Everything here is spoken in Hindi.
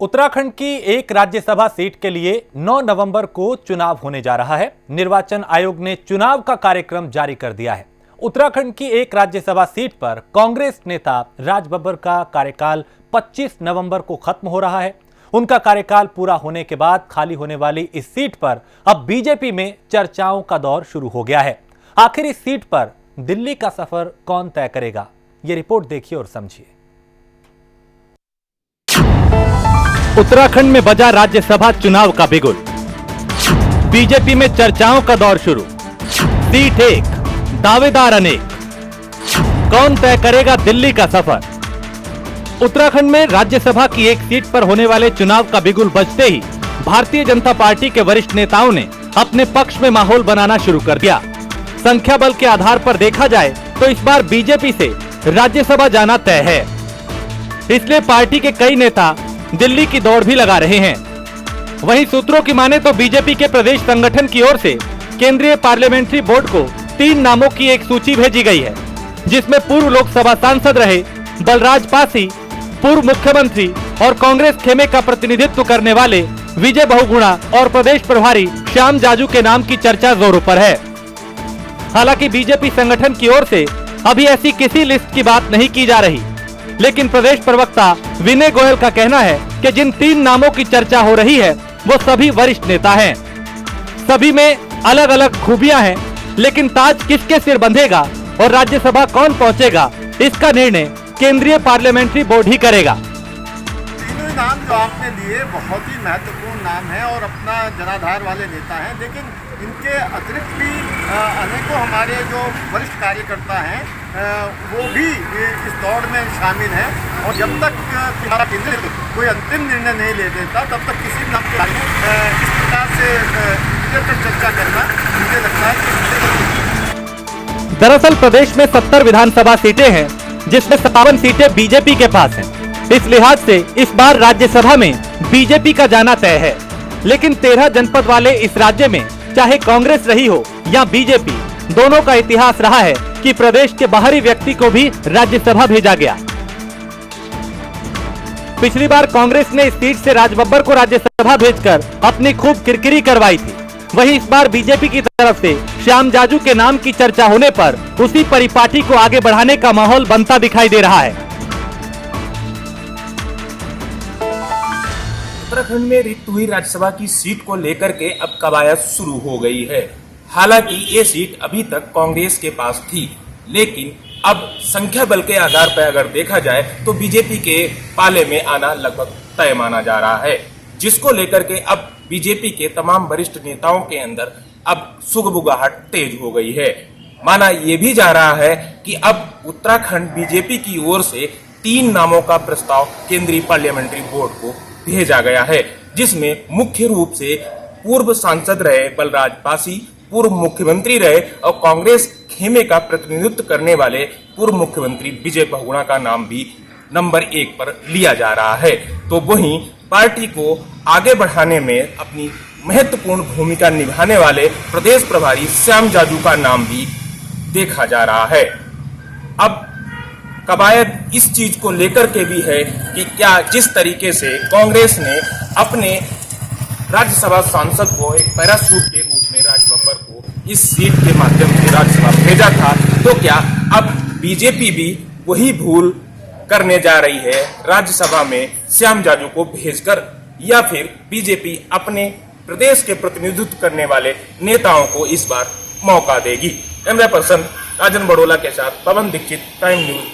उत्तराखंड की एक राज्यसभा सीट के लिए 9 नवंबर को चुनाव होने जा रहा है। निर्वाचन आयोग ने चुनाव का कार्यक्रम जारी कर दिया है। उत्तराखंड की एक राज्यसभा सीट पर कांग्रेस नेता राज बब्बर का कार्यकाल 25 नवंबर को खत्म हो रहा है। उनका कार्यकाल पूरा होने के बाद खाली होने वाली इस सीट पर अब बीजेपी में चर्चाओं का दौर शुरू हो गया है। आखिर इस सीट पर दिल्ली का सफर कौन तय करेगा, ये रिपोर्ट देखिए और समझिए। उत्तराखंड में बजा राज्यसभा चुनाव का बिगुल, बीजेपी में चर्चाओं का दौर शुरू। सीट एक, दावेदार अनेक, कौन तय करेगा दिल्ली का सफर। उत्तराखंड में राज्यसभा की एक सीट पर होने वाले चुनाव का बिगुल बजते ही भारतीय जनता पार्टी के वरिष्ठ नेताओं ने अपने पक्ष में माहौल बनाना शुरू कर दिया। संख्या बल के आधार पर देखा जाए तो इस बार बीजेपी से राज्यसभा जाना तय है। इसलिए पार्टी के कई नेता दिल्ली की दौड़ भी लगा रहे हैं। वहीं सूत्रों की माने तो बीजेपी के प्रदेश संगठन की ओर से केंद्रीय पार्लियामेंट्री बोर्ड को 3 नामों की एक सूची भेजी गई है, जिसमें पूर्व लोकसभा सांसद रहे बलराज पासी, पूर्व मुख्यमंत्री और कांग्रेस खेमे का प्रतिनिधित्व करने वाले विजय बहुगुणा और प्रदेश प्रभारी श्याम जाजू के नाम की चर्चा जोरों पर है। हालांकि बीजेपी संगठन की ओर से अभी ऐसी किसी लिस्ट की बात नहीं की जा रही, लेकिन प्रदेश प्रवक्ता विनय गोयल का कहना है कि जिन 3 नामों की चर्चा हो रही है वो सभी वरिष्ठ नेता हैं। सभी में अलग अलग खूबियां हैं, लेकिन ताज किसके सिर बंधेगा और राज्यसभा कौन पहुंचेगा, इसका निर्णय केंद्रीय पार्लियामेंट्री बोर्ड ही करेगा। तीनों नाम जो आपने लिए बहुत ही महत्वपूर्ण नाम है और अपना जनाधार वाले नेता हैं, लेकिन इनके अतिरिक्त भी अनेकों हमारे जो वरिष्ठ कार्यकर्ता हैं वो भी इस दौड़ में शामिल हैं। और जब तक हमारा केंद्र कोई अंतिम निर्णय नहीं ले देता तब तक किसी नाम के बारे में इस प्रकार से चर्चा करना मुझे लगता है कि दरअसल प्रदेश में 70 विधानसभा सीटें हैं, जिसमें 57 सीटें बीजेपी के पास हैं। इस लिहाज से इस बार राज्यसभा में बीजेपी का जाना तय है। लेकिन 13 जनपद वाले इस राज्य में चाहे कांग्रेस रही हो या बीजेपी, दोनों का इतिहास रहा है कि प्रदेश के बाहरी व्यक्ति को भी राज्यसभा भेजा गया। पिछली बार कांग्रेस ने इस सीट से राज बब्बर को राज्यसभा भेजकर अपनी खूब किरकिरी करवाई थी। वहीं इस बार बीजेपी की तरफ से श्याम जाजू के नाम की चर्चा होने पर उसी परिपाटी को आगे बढ़ाने का माहौल बनता दिखाई दे रहा है। उत्तराखंड में रिक्त हुई राज्यसभा की सीट को लेकर के अब कवायद शुरू हो गई है। हालांकि ये सीट अभी तक कांग्रेस के पास थी, लेकिन अब संख्या बल के आधार पर अगर देखा जाए तो बीजेपी के पाले में आना लगभग तय माना जा रहा है, जिसको लेकर के अब बीजेपी के तमाम वरिष्ठ नेताओं के अंदर अब सुगबुगाहट तेज हो गई है। माना यह भी जा रहा है कि अब उत्तराखंड बीजेपी की ओर से 3 नामों का प्रस्ताव केंद्रीय पार्लियामेंट्री बोर्ड को भेजा गया है, जिसमें मुख्य रूप से पूर्व सांसद रहे बलराज पासी, पूर्व मुख्यमंत्री रहे और कांग्रेस खेमे का प्रतिनिधित्व करने वाले पूर्व मुख्यमंत्री विजय बहुगुणा का नाम भी नंबर 1 पर लिया जा रहा है। तो वहीं पार्टी को आगे बढ़ाने में अपनी महत्वपूर्ण भूमिका निभाने वाले प्रदेश प्रभारी श्याम जाजू का नाम भी देखा जा रहा है। अब कवायद इस चीज को लेकर के भी है कि क्या जिस तरीके से कांग्रेस ने अपने राज्यसभा सांसद को एक पैराशूट के रूप में राज बब्बर को इस सीट के माध्यम से राज्यसभा भेजा था, तो क्या अब बीजेपी भी वही भूल करने जा रही है राज्यसभा में श्याम जाजू को भेजकर, या फिर बीजेपी अपने प्रदेश के प्रतिनिधित्व करने वाले नेताओं को इस बार मौका देगी। कैमरा पर्सन राजन बड़ोला के साथ पवन दीक्षित, टाइम न्यूज।